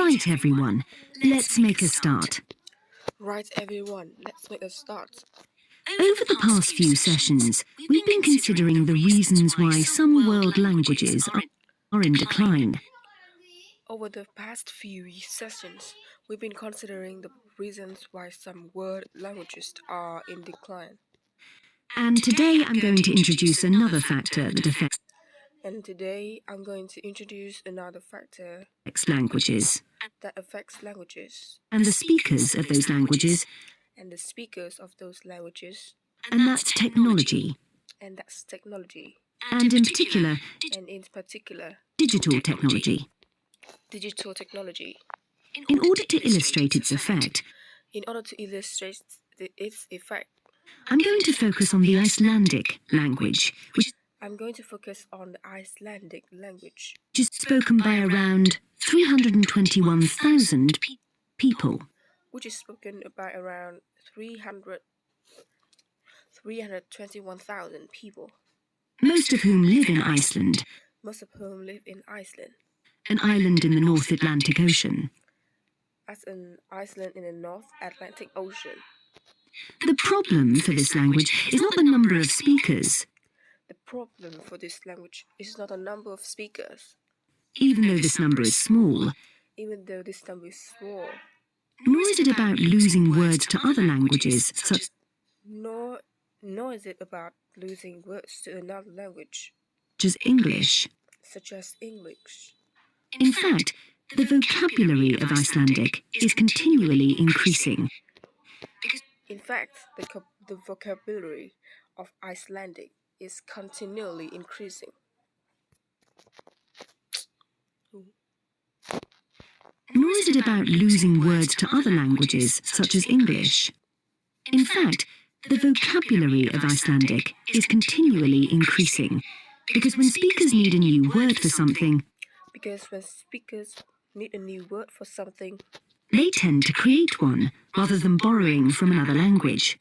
Right, everyone, let's make a start. Right, everyone, let's make a start. Over the past few sessions, we've been considering the reasons why some world languages are in decline. Over the past few sessions, we've been considering the reasons why some world languages are in decline. And today I'm going to introduce another factor that affects languages, and the speakers of those languages, and the speakers of those languages, and that's technology, and that's technology, and in particular, digital technology. Digital technology. In order to illustrate its effect, I'm going to focus on the Icelandic language, which is spoken by around 321,000 people. Which is spoken by around 321,000 people. Most of whom live in Iceland, an island in the North Atlantic Ocean. The problem for this language is not the number of speakers. Even though this number is small. Nor is it about losing words to other languages, such as English. In fact, the vocabulary of Icelandic is continually increasing. Nor is it about losing words to other languages, such as English. In fact, the vocabulary of Icelandic is continually increasing, because when speakers need a new word for something, they tend to create one, rather than borrowing from another language.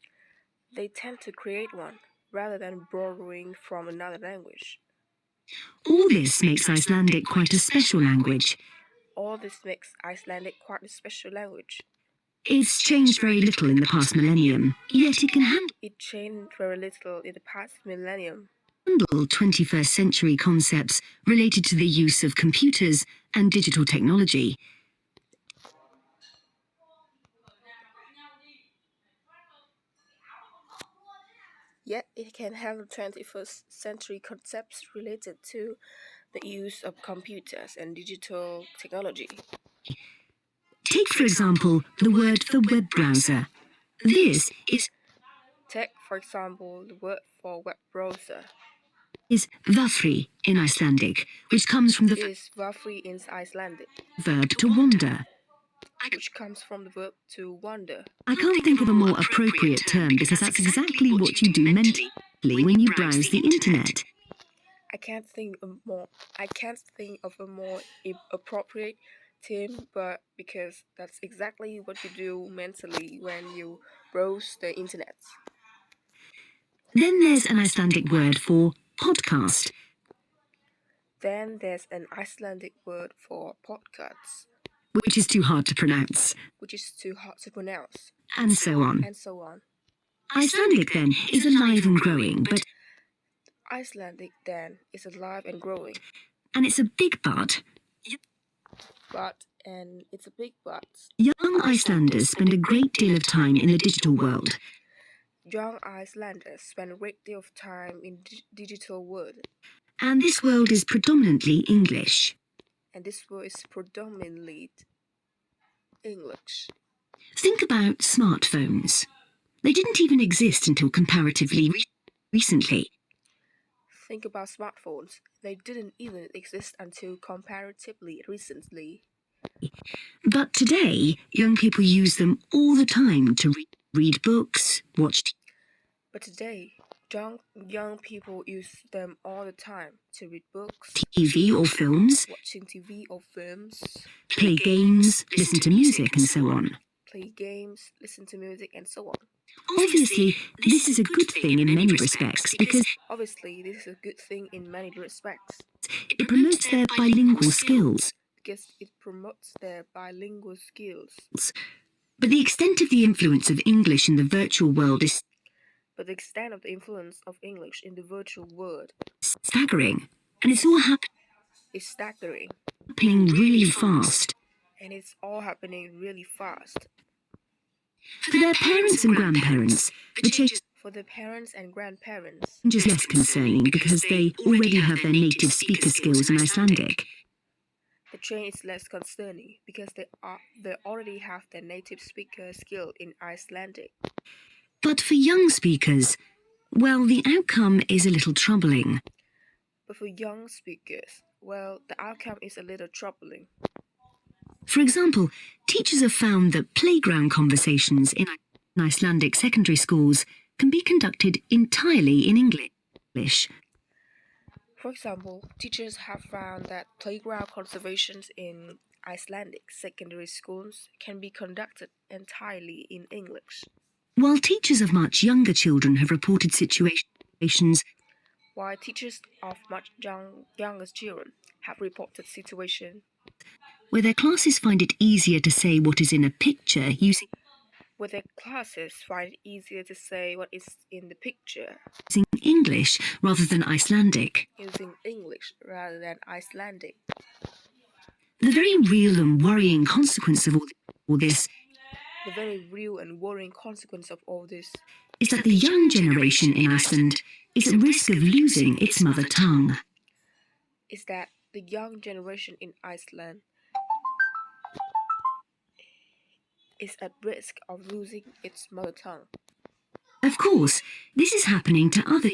All this makes Icelandic quite a special language. It's changed very little in the past millennium, yet it can handle 21st century concepts related to the use of computers and digital technology. Yet it can handle 21st century concepts related to the use of computers and digital technology. Take, for example, the word for web browser. This is the word for web browser is vafri in Icelandic, which comes from the verb to wander. Which comes from the verb to wander. I can't think of a more appropriate term because that's exactly what you do mentally when you browse the internet. I can't think of a more appropriate term, but because that's exactly what you do mentally when you browse the internet. Then there's an Icelandic word for podcast. Which is too hard to pronounce. And so on. Icelandic then is alive and growing, but and it's a big but. Young Icelanders spend a great deal of time in the digital world. And this world is predominantly English. Think about smartphones. They didn't even exist until comparatively recently. But today, young people use them all the time to read books, watch TV or films, play games, listen to music, and so on. Obviously, this is a good thing in many respects because it promotes their bilingual skills. because it promotes their bilingual skills. But the extent of the influence of English in the virtual world is But the extent of the influence of English in the virtual world staggering, and it's all is staggering, happening really fast. and it's all happening really fast. For their parents and grandparents, the change For the parents and grandparents, is less concerning because they already have their native speaker skills in Icelandic. the change is less concerning because they already have their native speaker skill in Icelandic. But for young speakers, well, the outcome is a little troubling. But for young speakers, well, the outcome is a little troubling. For example, teachers have found that playground conversations in Icelandic secondary schools can be conducted entirely in English. For example, teachers have found that playground conversations in Icelandic secondary schools can be conducted entirely in English. While teachers of much younger children have reported situations While teachers of much younger children have reported situations where their classes find it easier to say what is in a picture using where their classes find it easier to say what is in the picture English rather than Icelandic. using English rather than Icelandic. The very real and worrying consequence of all this The very real and worrying consequence of all this is that the young generation in Iceland is at risk of losing its mother tongue. is that the young generation in Iceland is at risk of losing its mother tongue. Of course, this is happening to other